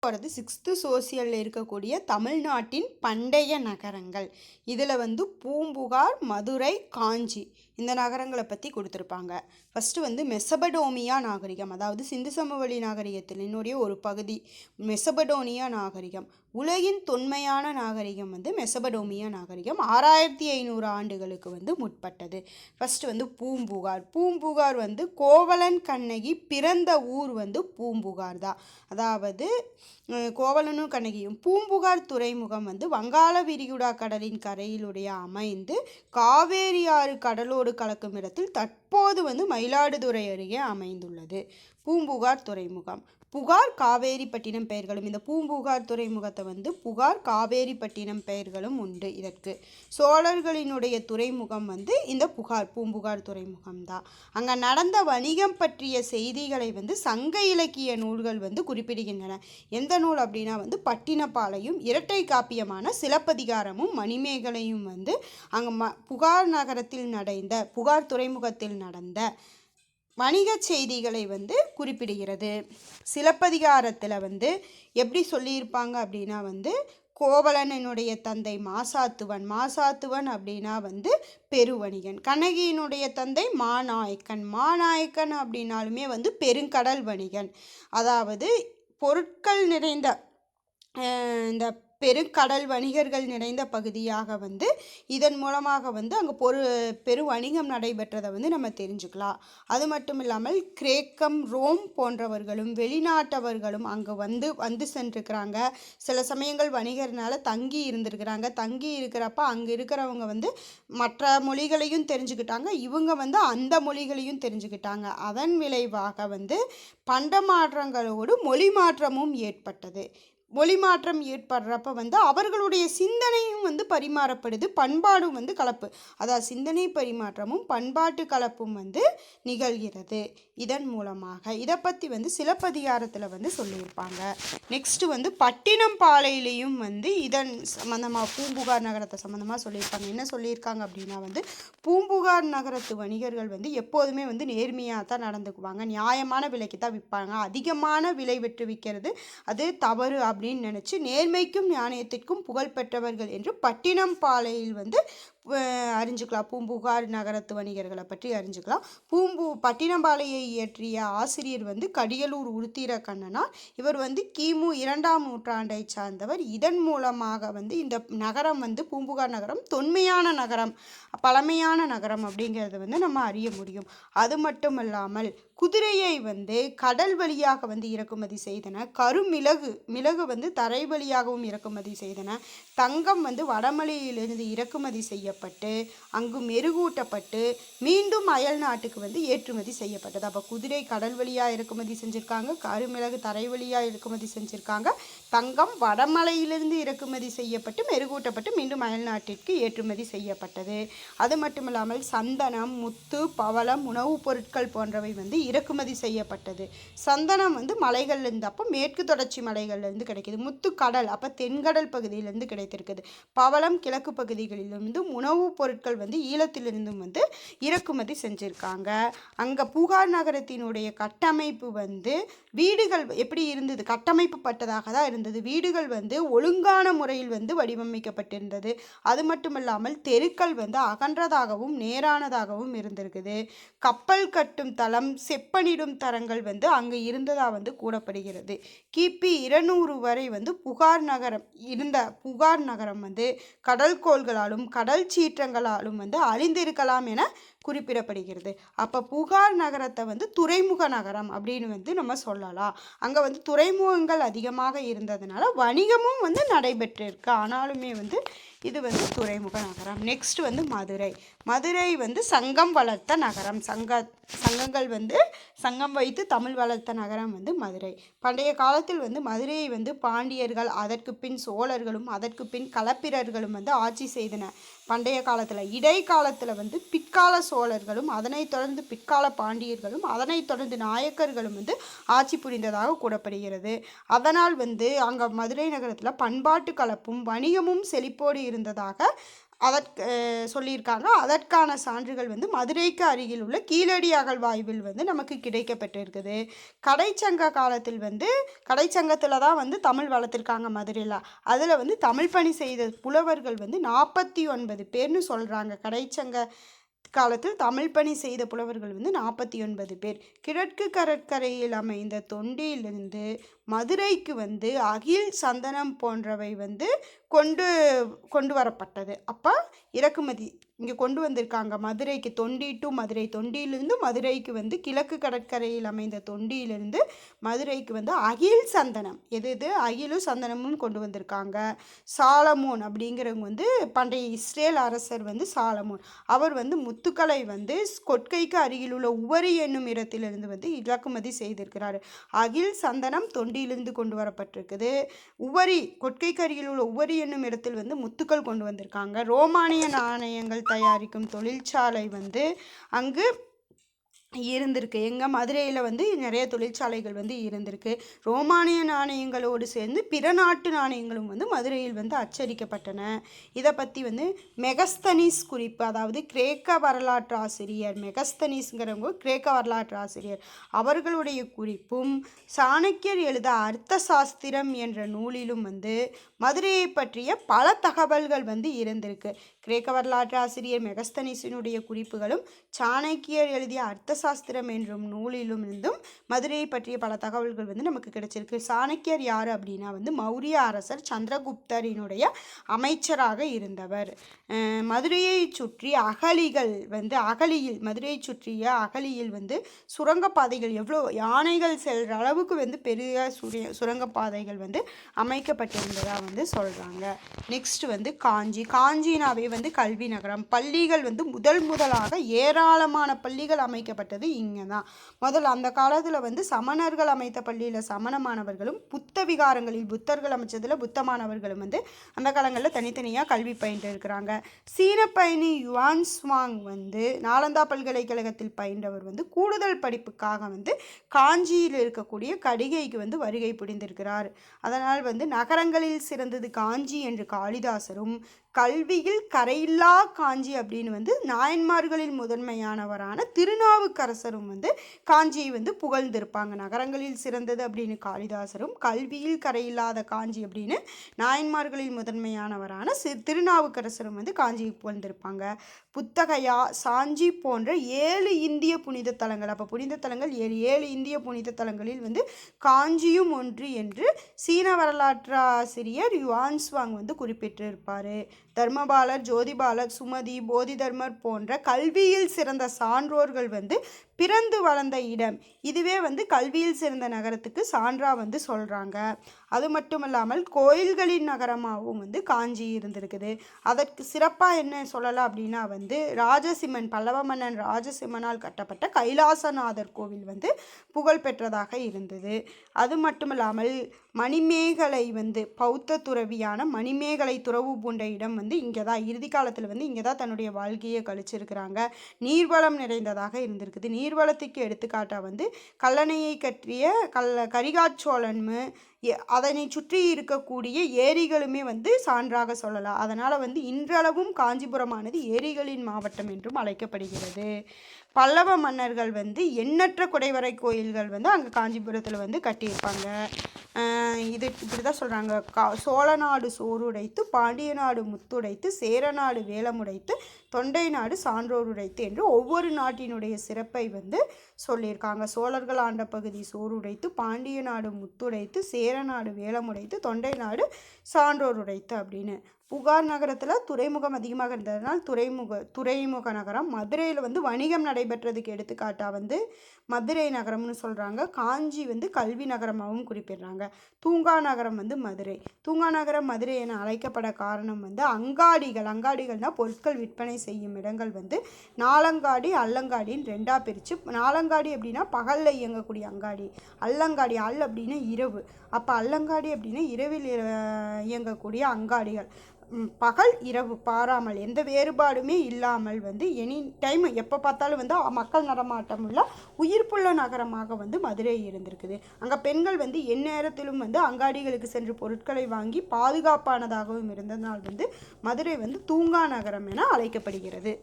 போகிறது 6th சோசியலில் இருக்கக்கூடிய தமிழ்நாட்டின் பண்டைய நகரங்கள். இதில் பூம்புகார், மதுரை, காஞ்சி இந்த நகரங்களை பற்றி கொடுத்துருப்பாங்க. ஃபஸ்ட்டு மெசபடோமியா நாகரிகம், அதாவது சிந்து சமவெளி நாகரிகத்தினுடைய ஒரு பகுதி மெசபடோனியா நாகரிகம். உலகின் தொன்மையான நாகரிகம் மெசபடோமியா நாகரிகம் 6500 ஆண்டுகளுக்கு முற்பட்டது. ஃபஸ்ட்டு பூம்புகார். பூம்புகார் கோவலன் கண்ணகி பிறந்த ஊர் பூம்புகார் தான். அதாவது கோவலனும் கண்ணகியும். பூம்புகார் துறைமுகம் வங்காள விரிகுடா கடலின் கரையிலுடைய அமைந்து காவேரி ஆறு கடலோடு கலக்கும் இடத்தில் தற்போது மயிலாடுதுறை அருகே அமைந்துள்ளது பூம்புகார் துறைமுகம். புகார், காவேரிப்பட்டினம் பெயர்களும், இந்த பூம்புகார் துறைமுகத்தை புகார், காவேரிப்பட்டினம் பெயர்களும் உண்டு. இதற்கு சோழர்களினுடைய துறைமுகம் இந்த பூம்புகார் துறைமுகம் தான். அங்கே நடந்த வணிகம் பற்றிய செய்திகளை சங்க இலக்கிய நூல்கள் குறிப்பிடுகின்றன. எந்த நூல் அப்படின்னா பட்டினப்பாலையும் இரட்டை காப்பியமான சிலப்பதிகாரமும் மணிமேகலையும் அங்கே புகார் நகரத்தில் புகார் துறைமுகத்தில் நடந்த வணிக செய்திகளை குறிப்பிடுகிறது. சிலப்பதிகாரத்தில் எப்படி சொல்லியிருப்பாங்க அப்படின்னா கோவலனுடைய தந்தை மாசாத்துவன் அப்படின்னா பெருவணிகன். கண்ணகியினுடைய தந்தை மாநாயக்கன் அப்படின்னாலுமே பெருங்கடல் வணிகன். அதாவது பொருட்கள் நிறைந்த இந்த பெருங்கடல் வணிகர்கள் நிறைந்த பகுதியாக இதன் மூலமாக அங்கே பெரு வணிகம் நடைபெற்றதை நம்ம தெரிஞ்சுக்கலாம். அது மட்டும் இல்லாமல் கிரேக்கம், ரோம் போன்றவர்களும் வெளிநாட்டவர்களும் அங்கே வந்து சென்றிருக்கிறாங்க. சில சமயங்கள் வணிகர்னால தங்கி இருந்திருக்கிறாங்க. தங்கி இருக்கிறப்ப அங்கே இருக்கிறவங்க மற்ற மொழிகளையும் தெரிஞ்சுக்கிட்டாங்க. இவங்க அந்த மொழிகளையும் தெரிஞ்சுக்கிட்டாங்க. அதன் விளைவாக பண்டமாற்றங்களோடு மொழி மாற்றமும் ஏற்பட்டது. மொழி மாற்றம் ஏற்படுறப்ப அவர்களுடைய சிந்தனையும் பரிமாறப்படுது, பண்பாடும் கலப்பு. அதாவது சிந்தனை பரிமாற்றமும் பண்பாட்டு கலப்பும் நிகழ்கிறது. இதன் மூலமாக இதை பற்றி சிலப்பதிகாரத்தில் சொல்லியிருப்பாங்க. நெக்ஸ்ட்டு பட்டினம்பாலையிலையும் இதன் சம்மந்தமாக பூம்புகார் நகரத்தை சம்மந்தமாக சொல்லியிருப்பாங்க. என்ன சொல்லியிருக்காங்க அப்படின்னா பூம்புகார் நகரத்து வணிகர்கள் எப்போதுமே நேர்மையாக தான் நடந்துக்குவாங்க, நியாயமான விலைக்கு தான் விற்பாங்க. அதிகமான விலை வெற்றி விற்கிறது அது தவறு அப்படின்னு நினைச்சு நேர்மைக்கும் ஞானத்திற்கும் புகழ் பெற்றவர்கள் என்று பட்டினம்பாலையில் அறிஞ்சுக்கலாம். பூம்புகார் நகரத்து வணிகர்களை பற்றி அறிஞ்சுக்கலாம். பட்டினம்பாலையை இயற்றிய ஆசிரியர் கடியலூர் உருத்திர கண்ணனார். இவர் கிமு 2ஆம் நூற்றாண்டை சார்ந்தவர். இதன் மூலமாக இந்த நகரம் பூம்புகார் நகரம் தொன்மையான நகரம், பழமையான நகரம் அப்படிங்கிறத நம்ம அறிய முடியும். அது மட்டும் இல்லாமல் குதிரையை கடல் வழியாக இறக்குமதி செய்தன. மிளகு தரை வழியாகவும் இறக்குமதி செய்தன. தங்கம் வடமலையிலிருந்து இறக்குமதி செய்யப்பட்டு அங்கு மெருகூட்டப்பட்டு மீண்டும் அயல் நாட்டுக்கு ஏற்றுமதி செய்யப்பட்டது. அப்போ குதிரை கடல் வழியாக இறக்குமதி செஞ்சுருக்காங்க, கருமிளகு தரை வழியாக இறக்குமதி செஞ்சுருக்காங்க. தங்கம் வடமலையிலிருந்து இறக்குமதி செய்யப்பட்டு மெருகூட்டப்பட்டு மீண்டும் அயல் நாட்டிற்கு ஏற்றுமதி செய்யப்பட்டது. அது மட்டும் இல்லாமல் சந்தனம், முத்து, பவளம், உணவுப் பொருட்கள் போன்றவை இறக்குமதி செய்யப்பட்டது. சந்தனம் மலைகள்லேருந்து, அப்போ மேற்கு தொடர்ச்சி மலைகள்லேருந்து கிடைக்கிது. முத்து கடல், அப்போ தென்கடல் பகுதியிலேருந்து கிடைத்திருக்குது. பவளம் கிழக்கு பகுதிகளிலிருந்து, உணவுப் பொருட்கள் ஈழத்திலிருந்தும் இறக்குமதி செஞ்சுருக்காங்க. அங்கே புகார் நகரத்தினுடைய கட்டமைப்பு வீடுகள் எப்படி இருந்தது, கட்டமைப்பு பட்டதாக தான் இருந்தது. வீடுகள் ஒழுங்கான முறையில் வடிவமைக்கப்பட்டிருந்தது. அது மட்டும் இல்லாமல் தெருக்கள் அகன்றதாகவும் நேரானதாகவும் இருந்திருக்குது. கப்பல் கட்டும் தளம், செப்பனிடும் தரங்கள் அங்கே இருந்ததாக கூறப்படுகிறது. கிபி 200 வரை புகார் நகரம் கடல்கோள்களாலும் கடல் சீற்றங்களாலும் அழிந்திருக்கலாம் என குறிப்பிடப்படுகிறது. அப்போ புகார் நகரத்தை துறைமுக நகரம் அப்படின்னு நம்ம சொல்லலாம். அங்கே துறைமுகங்கள் அதிகமாக இருந்ததுனால வணிகமும் நடைபெற்றிருக்கு. ஆனாலுமே இது துறைமுக நகரம். நெக்ஸ்ட் மதுரை. மதுரை சங்கம் வளர்த்த நகரம். சங்கங்கள் சங்கம் வைத்து தமிழ் வளர்த்த நகரம் மதுரை. பண்டைய காலத்தில் மதுரையை பாண்டியர்கள், அதற்கு பின் சோழர்களும், அதற்கு பின் களப்பிரர்களும் ஆட்சி செய்தன. பண்டைய காலத்தில், இடைக்காலத்தில் பிற்கால சோழர்களும், அதனைத் தொடர்ந்து பிற்கால பாண்டியர்களும், அதனைத் தொடர்ந்து நாயக்கர்களும் ஆட்சி புரிந்ததாக கூறப்படுகிறது. அதனால் அங்கே மதுரை நகரத்தில் பண்பாட்டு கலப்பும் வணிகமும் செழிப்போடு இருந்ததாக அதற்கு சொல்லியிருக்காங்க. அதற்கான சான்றுகள் வந்து மதுரைக்கு அருகில் உள்ள கீழடி அகழ்வாய்வில் வந்து நமக்கு கிடைக்கப்பட்டிருக்குது. கடைச்சங்க காலத்தில் வந்து கடைச்சங்கத்தில் தான் வந்து தமிழ் வளர்த்துருக்காங்க மதுரையில். அதில் வந்து தமிழ் பணி செய்த புலவர்கள் வந்து 49 பேர்னு சொல்கிறாங்க. கடைச்சங்க காலத்தில் தமிழ் பணி செய்த புலவர்கள் வந்து 49 பேர். கிழக்கு கடற்கரையில் அமைந்த தொண்டியிலிருந்து மதுரைக்கு வந்து அகில், சந்தனம் போன்றவை வந்து கொண்டு கொண்டு வரப்பட்டது. அப்போ இறக்குமதி இங்கே கொண்டு வந்திருக்காங்க மதுரைக்கு. தொண்டி டு மதுரை, தொண்டியிலிருந்து மதுரைக்கு வந்து கிழக்கு கடற்கரையில் அமைந்த தொண்டியிலிருந்து மதுரைக்கு வந்து அகில், சந்தனம், எது அகிலும் சந்தனமும் கொண்டு வந்திருக்காங்க. சாலமோன் அப்படிங்கிறவங்க வந்து பண்டைய இஸ்ரேல் அரசர் வந்து சாலமோன், அவர் வந்து முத்துக்களை வந்து கொட்கைக்கு அருகில் உள்ள உவரி என்னும் இடத்திலிருந்து வந்து இறக்குமதி செய்திருக்கிறார். அகில், சந்தனம் தொண்டியிலிருந்து கொண்டு வரப்பட்டிருக்குது. உவரி, கொட்கைக்கு அருகில் உள்ள உவரி என்னும் இடத்தில் வந்து முத்துக்கள் கொண்டு வந்திருக்காங்க. ரோமானிய நாணயங்கள் தயாரிக்கும் தொழிற்சாலை வந்து அங்கு இருந்திருக்கு. எங்கள் மதுரையில் வந்து நிறைய தொழிற்சாலைகள் வந்து இருந்திருக்கு. ரோமானிய நாணயங்களோடு சேர்ந்து பிற நாட்டு நாணயங்களும் வந்து மதுரையில் வந்து அச்சடிக்கப்பட்டன. இதை பற்றி வந்து மெகஸ்தனிஸ் குறிப்பு, அதாவது கிரேக்க வரலாற்று ஆசிரியர் மெகஸ்தனிஸ்ங்கிறவங்க கிரேக்க வரலாற்று ஆசிரியர், அவர்களுடைய குறிப்பும் சாணக்கியர் எழுத அர்த்த சாஸ்திரம் என்ற நூலிலும் வந்து மதுரையை பற்றிய பல தகவல்கள் வந்து இருந்திருக்கு. கிரேக்க வரலாற்று ஆசிரியர் மெகஸ்தனிஸினுடைய குறிப்புகளும் சாணக்கியர் எழுதிய அர்த்த சாஸ்திரம் என்றும் நூலிலும் இருந்தும் மதுரையை பற்றிய பல தகவல்கள் வந்து நமக்கு கிடைச்சிருக்கு. சாணக்கியர் யார் அப்படின்னா வந்து மௌரிய அரசர் சந்திரகுப்தரினுடைய அமைச்சராக இருந்தவர். மதுரையை சுற்றி அகழிகள் வந்து மதுரையை சுற்றிய அகழியில் வந்து சுரங்கப்பாதைகள் எவ்வளோ யானைகள் செல்கிற அளவுக்கு வந்து பெரிய சுரங்கப்பாதைகள் வந்து அமைக்கப்பட்டிருந்ததாக வந்து சொல்கிறாங்க. நெக்ஸ்ட் வந்து காஞ்சினாவே வந்து கல்வி நகரம். பள்ளிகள் வந்து முதலாக ஏராளமான பள்ளிகள் அமைக்கப்பட்டது இங்கே தான். முதல்ல அந்த காலத்தில் வந்து சமணர்கள் அமைத்த பள்ளியில் சமண மாணவர்களும், புத்த விகாரங்களில் புத்தர்கள் அமைச்சதில் புத்த மாணவர்களும் வந்து அந்த காலங்களில் தனித்தனியாக கல்வி பயின்று இருக்கிறாங்க. சீன பயணி யுவான் சுவாங் வந்து நாலந்தா பல்கலைக்கழகத்தில் பயின்றவர் வந்து கூடுதல் படிப்புக்காக வந்து காஞ்சியில் இருக்கக்கூடிய கடிகைக்கு வந்து வருகை புரிந்திருக்கிறார். அதனால் வந்து நகரங்களில் சிறந்தது காஞ்சி என்று காளிதாசரும், கல்வியில் கரையில்லா காஞ்சி அப்படின்னு வந்து நாயன்மார்களில் முதன்மையானவரான திருநாவுக்கரசரும் வந்து காஞ்சியை வந்து புகழ்ந்திருப்பாங்க. நகரங்களில் சிறந்தது அப்படின்னு காளிதாசரும், கல்வியில் கரையில்லாத காஞ்சி அப்படின்னு நாயன்மார்களில் முதன்மையானவரான திருநாவுக்கரசரும் வந்து காஞ்சியை புகழ்ந்திருப்பாங்க. புத்தகையா, சாஞ்சி போன்ற 7 இந்திய புனித தலங்கள், அப்போ புனித தலங்கள் 7 இந்திய புனித தலங்களில் வந்து காஞ்சியும் ஒன்று என்று சீன வரலாற்று ஆசிரியர் யுவான் சுவாங் வந்து குறிப்பிட்டிருப்பார். தர்மபாலர், ஜோதிபாலர், சுமதி, போதிதர்மர் போன்ற கல்வியில் சிறந்த சான்றோர்கள் வந்து பிறந்து வளர்ந்த இடம். இதுவே வந்து கல்வியில் சிறந்த நகரத்துக்கு சான்றாக வந்து சொல்கிறாங்க. அது மட்டும் இல்லாமல் கோயில்களின் நகரமாகவும் வந்து காஞ்சி இருந்திருக்குது. அதற்கு சிறப்பாக என்ன சொல்லலாம் அப்படின்னா வந்து ராஜசிம்மன், பல்லவ மன்னன் ராஜசிம்மனால் கட்டப்பட்ட கைலாசநாதர் கோவில் வந்து புகழ்பெற்றதாக இருந்தது. அது மட்டும் இல்லாமல் மணிமேகலை வந்து பௌத்த துறவியான மணிமேகலை துறவு பூண்ட இடம் வந்து இங்கே தான், இறுதி காலத்தில் வந்து இங்கே தான் தன்னுடைய வாழ்க்கையை கழிச்சிருக்கிறாங்க. நீர்வளம் நிறைந்ததாக இருந்திருக்குது. நீர்வளத்துக்கு எடுத்துக்காட்டாக வந்து கல்லணையை கற்றிய கரிகாச்சோழன்னு அதனை சுற்றி இருக்கக்கூடிய ஏரிகளுமே வந்து சான்றாக சொல்லலாம். அதனால் வந்து இன்றளவும் காஞ்சிபுரமானது ஏரிகளின் மாவட்டம் என்றும் அழைக்கப்படுகிறது. பல்லவ மன்னர்கள் வந்து எண்ணற்ற குடைவரை கோயில்கள் வந்து அங்கே காஞ்சிபுரத்தில் வந்து கட்டியிருப்பாங்க. இது இப்படி தான் சொல்கிறாங்க. சோழ நாடு சோறுடைத்து, பாண்டிய நாடு முத்துடைத்து, சேர நாடு வேலமுடைத்து, தொண்டை நாடு சான்றோர் உடைத்து என்று ஒவ்வொரு நாட்டினுடைய சிறப்பை வந்து சொல்லியிருக்காங்க. சோழர்கள் ஆண்ட பகுதி சோறுடைத்து, பாண்டிய நாடு முத்துடைத்து, சேர நாடு வேலமுடைத்து, தொண்டை நாடு சான்றோர் உடைத்து அப்படின்னு. புகார் நகரத்தில் துறைமுகம் அதிகமாக இருந்ததுனால் துறைமுக நகரம். மதுரையில் வந்து வணிகம் நடைபெற்றதுக்கு எடுத்துக்காட்டாக வந்து மதுரை நகரம்னு சொல்கிறாங்க. காஞ்சி வந்து கல்வி நகரமாகவும் குறிப்பிடுறாங்க. தூங்கா நகரம் வந்து மதுரை. தூங்கா நகரம் மதுரை என அழைக்கப்பட காரணம் வந்து அங்காடிகள்னால் பொருட்கள் விற்பனை செய்யும் இடங்கள் வந்து நாலங்காடி, அல்லங்காடின்னு 2ஆக பிரித்து, நாலங்காடி அப்படின்னா பகலில் இயங்கக்கூடிய அங்காடி, அல்லங்காடி அப்படின்னா இரவு. அப்போ அல்லங்காடி அப்படின்னா இரவில் இயங்கக்கூடிய அங்காடிகள். பகல் இரவு பாராமல் எந்த வேறுபாடுமே இல்லாமல் வந்து எனி டைம் எப்போ பார்த்தாலும் வந்து மக்கள் நடமாட்டம் உள்ள உயிர்ப்புள்ள நகரமாக வந்து மதுரை இருந்திருக்குது. அங்கே பெண்கள் வந்து எந்நேரத்திலும் வந்து அங்காடிகளுக்கு சென்று பொருட்களை வாங்கி பாதுகாப்பானதாகவும் இருந்ததனால் வந்து மதுரை வந்து தூங்கா நகரம் என அழைக்கப்படுகிறது.